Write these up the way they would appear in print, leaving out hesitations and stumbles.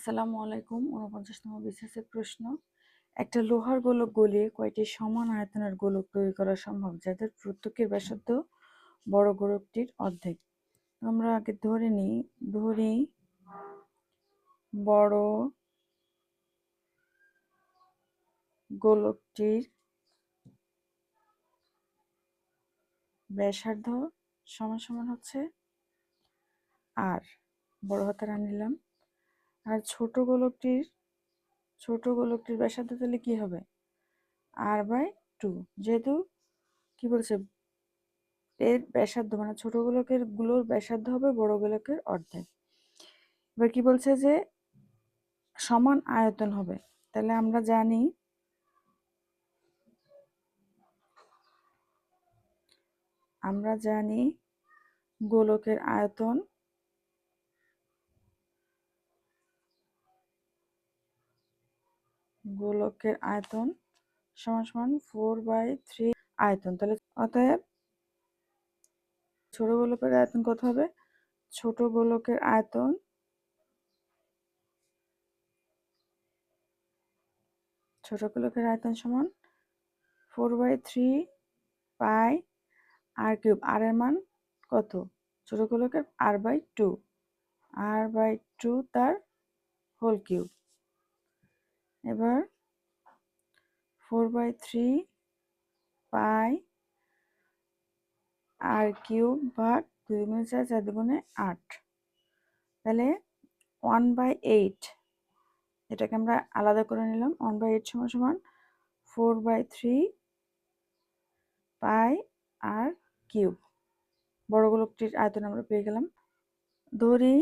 আসসালামু আলাইকুম। ৪৯তম বিসিএসের প্রশ্ন। একটা লোহার গোলক গলিয়ে কয়টি সমান আয়তনের গোলক তৈরি করা সম্ভব যাদের প্রত্যেকের ব্যাসার্ধ বড় গোলকটির অর্ধেক? আমরা আগে ধরি বড় গোলকটির ব্যাসার্ধ সমান সমান হচ্ছে আর, বড় হাতের আর নিলাম। আর ছোট গোলকটির ব্যাসার্ধ তাহলে কি হবে? r/2। যেহেতু কি বলছে, এর ব্যাসার্ধ মানে ছোট গুলোর ব্যাসার্ধ হবে বড় গোলকের অর্ধেক। এবার কি বলছে যে সমান আয়তন হবে, তাহলে আমরা জানি গোলকের আয়তন সমান সমান 4/3 আয়তন। তাহলে অতএব ছোট গোলকের আয়তন কত হবে? ছোট গোলকের আয়তন সমান 4/3 পাই r³ আর এর মান কত? ছোট গোলকের r/2 তার হোল কিউব। এবার 4/3 পাই r³ ভাগ 2 গুণে 4, 4 দুগুণে 8। তাহলে 1/8, এটাকে আমরা আলাদা করে নিলাম। 1/8 সমান সমান 4/3 পাই r³। বড় গোলকটির আয়তন আমরা পেয়ে গেলাম। ধরি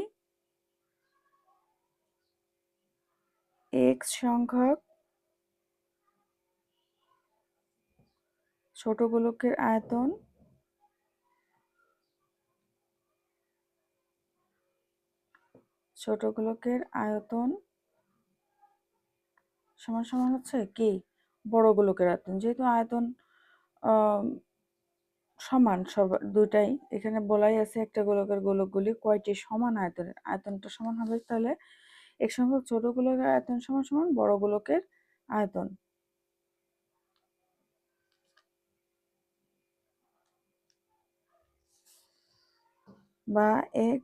x সংখ্যক ছোট গোলকের আয়তন সমান সমান হচ্ছে কি? বড় গোলকের আয়তন। যেহেতু আয়তন সমান সব দুটাই, এখানে বলাই আছে একটা গোলকের গোলকগুলি কয়টি সমান আয়তনের, আয়তনটা সমান হবে। তাহলে এক সংখ্যক ছোট গোলকের আয়তন সমান সমান বড় গোলকের আয়তন। বা x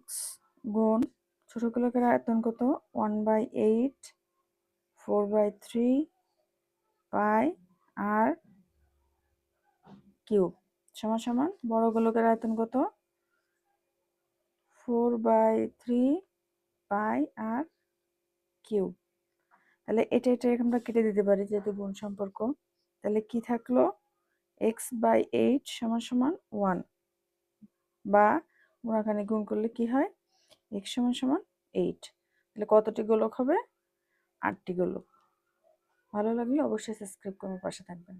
গুণ ছোট গোলকের আয়তন কত? 1/8 4/3 পাই r³ সমান সমান বড় গোলকের আয়তন কত? 4/3 পাই r³। তাহলে এটা আমরা কেটে দিতে পারি যেহেতু গুণ সম্পর্ক। তাহলে কি থাকলো? x/8 সমান সমান 1, বা গুণাখানে গুণ করলে কি হয়? x সমান সমান 8। তাহলে কতটি গোলক হবে? 8টি গোলক। ভালো লাগলে অবশ্যই সাবস্ক্রাইব করে পাশে থাকবেন।